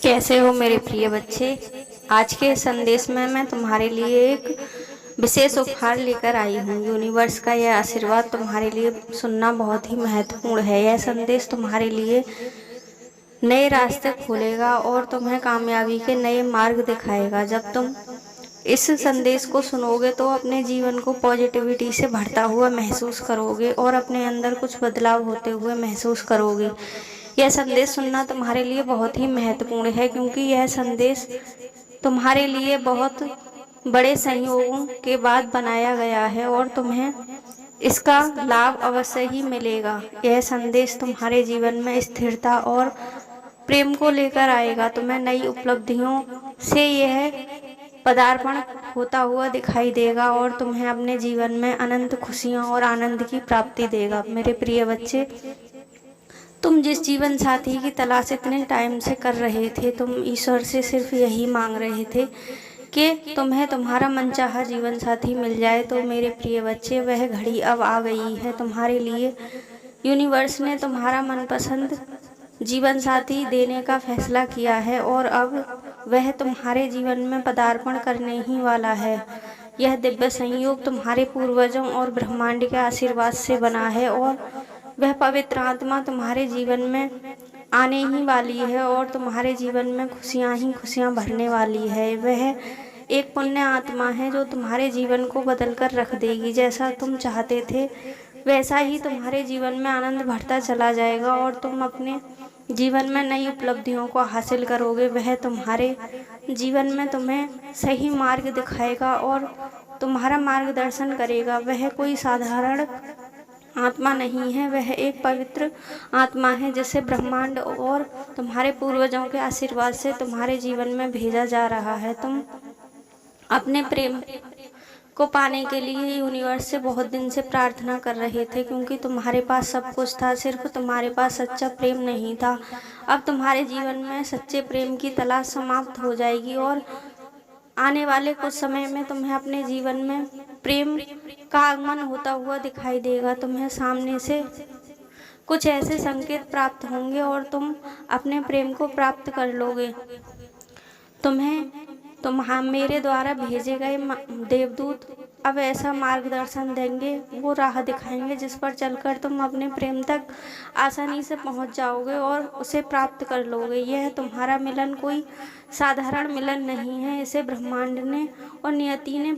कैसे हो मेरे प्रिय बच्चे। आज के संदेश में मैं तुम्हारे लिए एक विशेष उपहार लेकर आई हूँ। यूनिवर्स का यह आशीर्वाद तुम्हारे लिए सुनना बहुत ही महत्वपूर्ण है। यह संदेश तुम्हारे लिए नए रास्ते खोलेगा और तुम्हें कामयाबी के नए मार्ग दिखाएगा। जब तुम इस संदेश को सुनोगे तो अपने जीवन को पॉजिटिविटी से भरता हुआ महसूस करोगे और अपने अंदर कुछ बदलाव होते हुए महसूस करोगे। यह संदेश सुनना तुम्हारे लिए बहुत ही महत्वपूर्ण है, क्योंकि यह संदेश तुम्हारे लिए बहुत बड़े संयोगों के बाद बनाया गया है और तुम्हें इसका लाभ अवश्य ही मिलेगा। यह संदेश तुम्हारे जीवन में स्थिरता और प्रेम को लेकर आएगा। तुम्हें नई उपलब्धियों से यह पदार्पण होता हुआ दिखाई देगा और तुम्हें अपने जीवन में अनंत खुशियां और आनंद की प्राप्ति देगा। मेरे प्रिय बच्चे, तुम जिस जीवन साथी की तलाश इतने टाइम से कर रहे थे, तुम ईश्वर से सिर्फ यही मांग रहे थे कि तुम्हें तुम्हारा मनचाहा जीवन साथी मिल जाए। तो मेरे प्रिय बच्चे, वह घड़ी अब आ गई है तुम्हारे लिए। यूनिवर्स ने तुम्हारा मनपसंद जीवन साथी देने का फैसला किया है और अब वह तुम्हारे जीवन में पदार्पण करने ही वाला है। यह दिव्य संयोग तुम्हारे पूर्वजों और ब्रह्मांड के आशीर्वाद से बना है और वह पवित्र आत्मा तुम्हारे जीवन में आने ही वाली है और तुम्हारे जीवन में खुशियां ही खुशियां भरने वाली है। वह एक पुण्य आत्मा है जो तुम्हारे जीवन को बदल कर रख देगी। जैसा तुम चाहते थे वैसा ही तुम्हारे जीवन में आनंद भरता चला जाएगा और तुम अपने जीवन में नई उपलब्धियों को हासिल करोगे। वह तुम्हारे जीवन में तुम्हें सही मार्ग दिखाएगा और तुम्हारा मार्गदर्शन करेगा। वह कोई साधारण आत्मा नहीं है, वह एक पवित्र आत्मा है जिसे ब्रह्मांड और तुम्हारे पूर्वजों के आशीर्वाद से तुम्हारे जीवन में भेजा जा रहा है। तुम अपने प्रेम को पाने के लिए यूनिवर्स से बहुत दिन से प्रार्थना कर रहे थे, क्योंकि तुम्हारे पास सब कुछ था, सिर्फ तुम्हारे पास सच्चा प्रेम नहीं था। अब तुम्हारे जीवन में सच्चे प्रेम की तलाश समाप्त हो जाएगी और आने वाले कुछ समय में तुम्हें अपने जीवन में प्रेम का आगमन होता हुआ दिखाई देगा। तुम्हें सामने से कुछ ऐसे संकेत प्राप्त होंगे और तुम अपने प्रेम को प्राप्त कर लोगे। मेरे द्वारा भेजे गए देवदूत अब ऐसा मार्गदर्शन देंगे, वो राह दिखाएंगे जिस पर चलकर तुम अपने प्रेम तक आसानी से पहुंच जाओगे और उसे प्राप्त कर लोगे। यह तुम्हारा मिलन कोई साधारण मिलन नहीं है, इसे ब्रह्मांड ने और नियति ने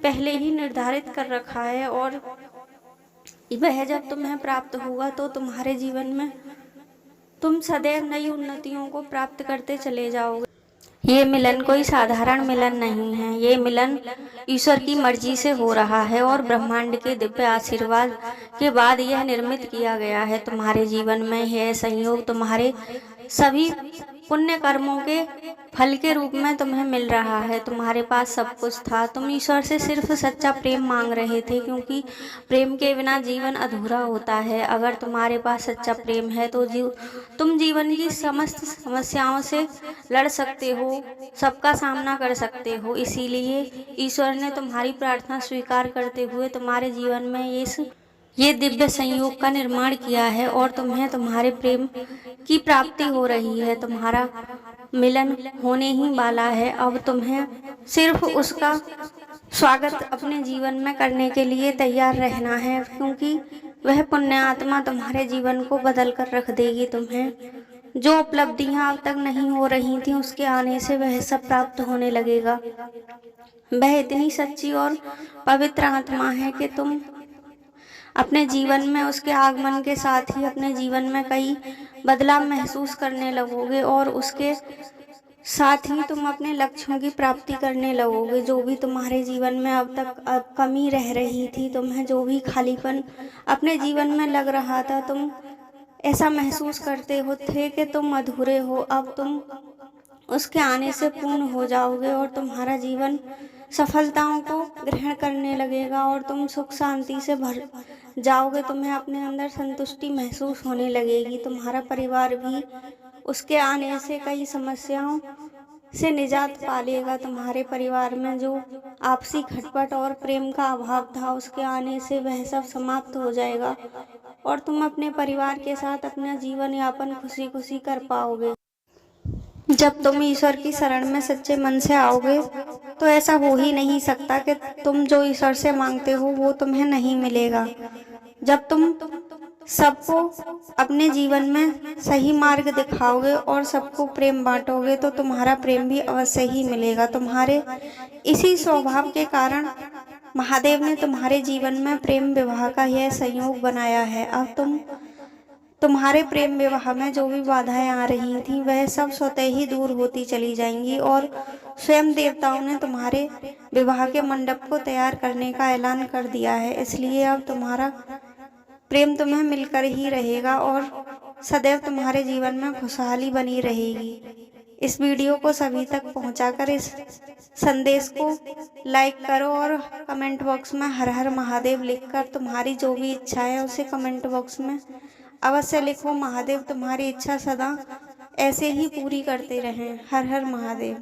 पहले ही निर्धारित कर रखा है और वह जब तुम्हें प्राप्त होगा तो तुम्हारे जीवन में तुम सदैव नई उन्नतियों को प्राप्त करते चले जाओगे। ये मिलन कोई साधारण मिलन नहीं है, ये मिलन ईश्वर की मर्जी से हो रहा है और ब्रह्मांड के दिव्य आशीर्वाद के बाद यह निर्मित किया गया है। तुम्हारे जीवन में यह संयोग तुम्हारे सभी पुण्य कर्मों के फल के रूप में तुम्हें मिल रहा है। तुम्हारे पास सब कुछ था, तुम ईश्वर से सिर्फ सच्चा प्रेम मांग रहे थे, क्योंकि प्रेम के बिना जीवन अधूरा होता है। अगर तुम्हारे पास सच्चा प्रेम है तो तुम जीवन की समस्त समस्याओं से लड़ सकते हो, सबका सामना कर सकते हो। इसीलिए ईश्वर ने तुम्हारी प्रार्थना स्वीकार करते हुए तुम्हारे जीवन में ये दिव्य संयोग का निर्माण किया है और तुम्हें तुम्हारे प्रेम की प्राप्ति हो रही है। तुम्हारा मिलन होने ही वाला है। अब तुम्हें सिर्फ उसका स्वागत अपने जीवन में करने के लिए तैयार रहना है, क्योंकि वह पुण्य आत्मा तुम्हारे जीवन को बदल कर रख देगी। तुम्हें जो उपलब्धियां अब तक नहीं हो रही थी, उसके आने से वह सब प्राप्त होने लगेगा। वह इतनी सच्ची और पवित्र आत्मा है कि तुम अपने जीवन में उसके आगमन के साथ ही अपने जीवन में कई बदलाव महसूस करने लगोगे और उसके साथ ही तुम अपने लक्ष्यों की प्राप्ति करने लगोगे। जो भी तुम्हारे जीवन में अब तक कमी रह रही थी, तुम्हें जो भी खालीपन अपने जीवन में लग रहा था, तुम ऐसा महसूस करते हो थे कि तुम अधूरे हो, अब तुम उसके आने से पूर्ण हो जाओगे और तुम्हारा जीवन सफलताओं को ग्रहण करने लगेगा और तुम सुख शांति से भर जाओगे। तुम्हें अपने अंदर संतुष्टि महसूस होने लगेगी। तुम्हारा परिवार भी उसके आने से कई समस्याओं से निजात पा लेगा। तुम्हारे परिवार में जो आपसी खटपट और प्रेम का अभाव था, उसके आने से वह सब समाप्त हो जाएगा और तुम अपने परिवार के साथ अपना जीवन यापन खुशी खुशी कर पाओगे। जब तुम ईश्वर की शरण में सच्चे मन से आओगे तो ऐसा हो ही नहीं सकता कि तुम जो ईश्वर से मांगते हो वो तुम्हें नहीं मिलेगा। जब तुम सबको अपने जीवन में सही मार्ग दिखाओगे और सबको प्रेम बांटोगे तो तुम्हारा प्रेम भी अवश्य ही मिलेगा। तुम्हारे इसी स्वभाव के कारण महादेव ने तुम्हारे जीवन में प्रेम विवाह का यह संयोग बनाया है। अब तुम्हारे प्रेम विवाह में जो भी बाधाएं आ रही थी वह सब स्वतः ही दूर होती चली जाएंगी और स्वयं देवताओं ने तुम्हारे विवाह के मंडप को तैयार करने का ऐलान कर दिया है। इसलिए अब तुम्हारा प्रेम तुम्हें मिलकर ही रहेगा और सदैव तुम्हारे जीवन में खुशहाली बनी रहेगी। इस वीडियो को सभी तक पहुंचाकर इस संदेश को लाइक करो और कमेंट बॉक्स में हर हर महादेव लिखकर तुम्हारी जो भी इच्छा है उसे कमेंट बॉक्स में अवश्य लिखो। महादेव तुम्हारी इच्छा सदा ऐसे ही पूरी करते रहें। हर हर महादेव।